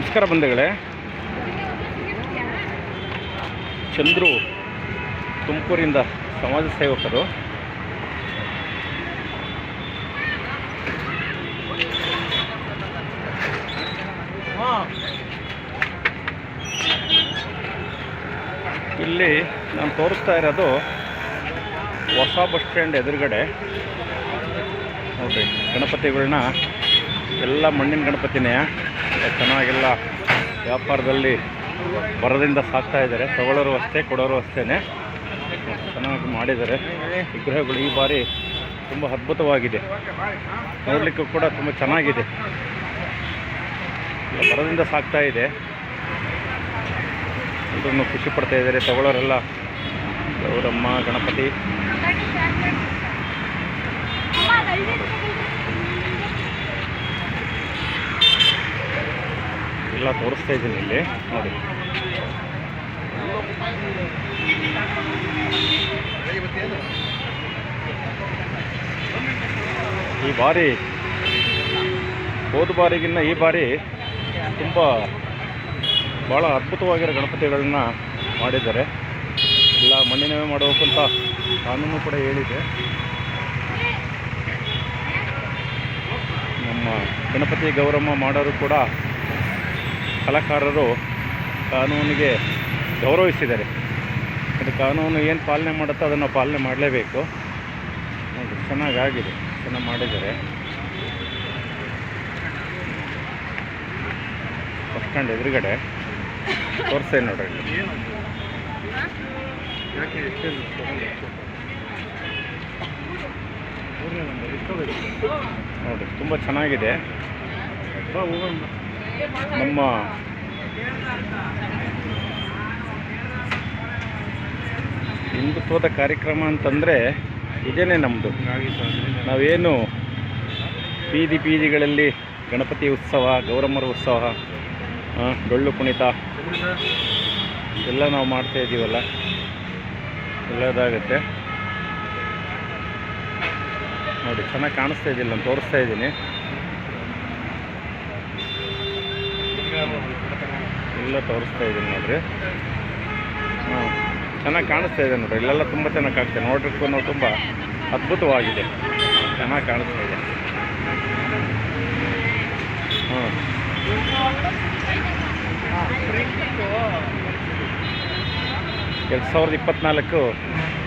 ನಮಸ್ಕಾರ ಬಂಧುಗಳೇ. ಚಂದ್ರು ತುಮಕೂರಿಂದ ಸಮಾಜ ಸೇವಕರು. ಇಲ್ಲಿ ನಾನು ತೋರಿಸ್ತಾ ಇರೋದು ಹೊಸ ಬಸ್ ಸ್ಟ್ಯಾಂಡ್ ಎದುರುಗಡೆ ನೋಡಿರಿ. ಗಣಪತಿಗಳನ್ನ ಎಲ್ಲ ಮಣ್ಣಿನ ಗಣಪತಿನೇ ಚೆನ್ನಾಗೆಲ್ಲ ವ್ಯಾಪಾರದಲ್ಲಿ ಬರದಿಂದ ಸಾಕ್ತಾ ಇದ್ದಾರೆ. ತಗೊಳ್ಳೋರು ಅಷ್ಟೇ, ಕೊಡೋರು ಅಷ್ಟೇ. ಚೆನ್ನಾಗಿ ಮಾಡಿದ್ದಾರೆ ವಿಗ್ರಹಗಳು. ಈ ಬಾರಿ ತುಂಬ ಅದ್ಭುತವಾಗಿದೆ, ನೋಡಲಿಕ್ಕೂ ಕೂಡ ತುಂಬ ಚೆನ್ನಾಗಿದೆ. ಬರದಿಂದ ಸಾಕ್ತಾ ಇದೆ, ಎಲ್ಲರೂ ಖುಷಿ ಪಡ್ತಾ ಇದ್ದಾರೆ ತಗೊಳ್ಳೋರೆಲ್ಲ. ಗೌರಮ್ಮ ಗಣಪತಿ ಎಲ್ಲ ತೋರಿಸ್ತಾ ಇದ್ದೀನಿ ಇಲ್ಲಿ ನೋಡಿ. ಈ ಬಾರಿ ಹೋದ ಬಾರಿಗಿನ್ನ ಈ ಬಾರಿ ತುಂಬ ಭಾಳ ಅದ್ಭುತವಾಗಿರೋ ಗಣಪತಿಗಳನ್ನ ಮಾಡಿದ್ದಾರೆ. ಎಲ್ಲ ಮಣ್ಣಿನವೇ ಮಾಡಬೇಕು ಅಂತ ಕಾನೂನು ಕೂಡ ಹೇಳಿದೆ. ನಮ್ಮ ಗಣಪತಿ ಗೌರಮ್ಮ ಮಾಡೋರು ಕೂಡ ಕಲಾಕಾರರು ಕಾನೂನಿಗೆ ಗೌರವಿಸಿದ್ದಾರೆ. ಅದು ಕಾನೂನು ಏನು ಪಾಲನೆ ಮಾಡುತ್ತೋ ಅದನ್ನು ಪಾಲನೆ ಮಾಡಲೇಬೇಕು. ನೋಡಿ ಚೆನ್ನಾಗಾಗಿದೆ, ಚೆನ್ನಾಗಿ ಮಾಡಿದ್ದಾರೆ. ಬಸ್ ಸ್ಟ್ಯಾಂಡ್ ಎದುರುಗಡೆ ತೋರಿಸ್ತಾ ನೋಡ್ರಿ. ನೋಡಿ ತುಂಬ ಚೆನ್ನಾಗಿದೆ. ನಮ್ಮ ಹಿಂದುತ್ವದ ಕಾರ್ಯಕ್ರಮ ಅಂತಂದರೆ ಇದೇನೇ ನಮ್ಮದು. ನಾವೇನು ಬೀದಿಗಳಲ್ಲಿ ಗಣಪತಿ ಉತ್ಸವ, ಗೌರಮ್ಮರ ಉತ್ಸವ, ಡೊಳ್ಳು ಕುಣಿತ ಎಲ್ಲ ನಾವು ಮಾಡ್ತಾ ಇದ್ದೀವಲ್ಲ, ಒಳ್ಳೆಯದಾಗುತ್ತೆ ನೋಡಿ. ಚೆನ್ನಾಗಿ ಕಾಣಿಸ್ತಾ ಇದ್ದಿಲ್ಲ, ನಾನು ತೋರಿಸ್ತಾ ಇದ್ದೀನಿ. ಎಲ್ಲ ತೋರಿಸ್ತಾ ಇದ್ದೀನಿ ನೋಡ್ರಿ. ಚೆನ್ನಾಗಿ ಕಾಣಿಸ್ತಾ ಇದೆ ನೋಡ್ರಿ. ಇಲ್ಲೆಲ್ಲ ತುಂಬ ಚೆನ್ನಾಗಿ ಆಗ್ತದೆ ನೋಡ್ರಿಕ್ಕೂ ತುಂಬ ಅದ್ಭುತವಾಗಿದೆ, ಚೆನ್ನಾಗಿ ಕಾಣಿಸ್ತಾ ಇದೆ. 2024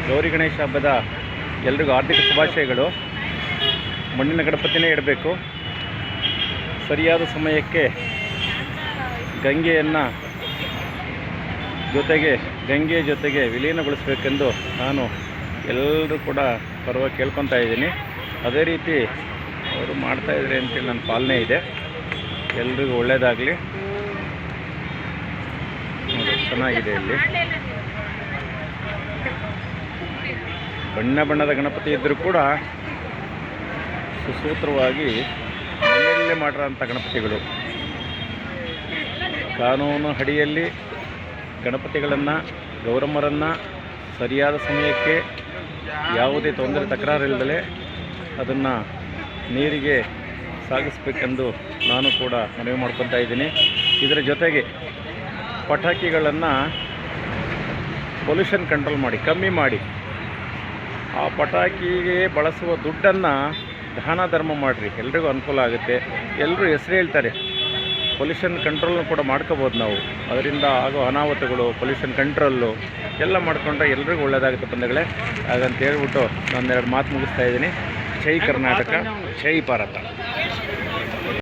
ಗೌರಿ ಗಣೇಶ ಹಬ್ಬದ ಎಲ್ರಿಗೂ ಆರ್ಥಿಕ ಶುಭಾಶಯಗಳು. ಮಣ್ಣಿನ ಗಣಪತಿನೇ ಇಡಬೇಕು, ಸರಿಯಾದ ಸಮಯಕ್ಕೆ ಗಂಗೆಯ ಜೊತೆಗೆ ವಿಲೀನಗೊಳಿಸಬೇಕೆಂದು ನಾನು ಎಲ್ಲರೂ ಕೂಡ ಪರವಾಗಿ ಕೇಳ್ಕೊತಾ ಇದ್ದೀನಿ. ಅದೇ ರೀತಿ ಅವರು ಮಾಡ್ತಾಯಿದ್ದಾರೆ ಅಂತೇಳಿ ನನ್ನ ಪಾಲನೆ ಇದೆ. ಎಲ್ರಿಗೂ ಒಳ್ಳೆಯದಾಗಲಿ. ಚೆನ್ನಾಗಿದೆ. ಇಲ್ಲಿ ಬಣ್ಣದ ಗಣಪತಿ ಇದ್ದರೂ ಕೂಡ ಸುಸೂತ್ರವಾಗಿ ಮನೆಯಲ್ಲೇ ಮಾಡಿರೋಂಥ ಗಣಪತಿಗಳು. ಕಾನೂನು ಅಡಿಯಲ್ಲಿ ಗಣಪತಿಗಳನ್ನು, ಗೌರಮ್ಮರನ್ನು ಸರಿಯಾದ ಸಮಯಕ್ಕೆ ಯಾವುದೇ ತೊಂದರೆ ತಕರಾರಿಲ್ಲದೆ ಅದನ್ನು ನೀರಿಗೆ ಸಾಗಿಸಬೇಕೆಂದು ನಾನು ಕೂಡ ಮನವಿ ಮಾಡ್ಕೊತಾ ಇದ್ದೀನಿ. ಇದರ ಜೊತೆಗೆ ಪಟಾಕಿಗಳನ್ನು ಪೊಲ್ಯೂಷನ್ ಕಂಟ್ರೋಲ್ ಮಾಡಿ, ಕಮ್ಮಿ ಮಾಡಿ, ಆ ಪಟಾಕಿಗೆ ಬಳಸುವ ದುಡ್ಡನ್ನು ದಾನ ಧರ್ಮ ಮಾಡಿರಿ, ಎಲ್ರಿಗೂ ಅನುಕೂಲ ಆಗುತ್ತೆ. ಎಲ್ಲರೂ ಹೆಸರು ಹೇಳ್ತಾರೆ, ಪೊಲ್ಯೂಷನ್ ಕಂಟ್ರೋಲ್ನು ಕೂಡ ಮಾಡ್ಕೋಬೋದು ನಾವು. ಅದರಿಂದ ಆಗೋ ಅನಾಹುತಗಳು, ಪೊಲ್ಯೂಷನ್ ಕಂಟ್ರೋಲು ಎಲ್ಲ ಮಾಡಿಕೊಂಡ್ರೆ ಎಲ್ರಿಗೂ ಒಳ್ಳೆಯದಾಗುತ್ತೆ ಬಂಧುಗಳೇ. ಹಾಗಂತ ಹೇಳ್ಬಿಟ್ಟು ನಾನು 2 ಮಾತು ಮುಗಿಸ್ತಾ ಇದ್ದೀನಿ. ಜೈ ಕರ್ನಾಟಕ, ಜೈ ಭಾರತ.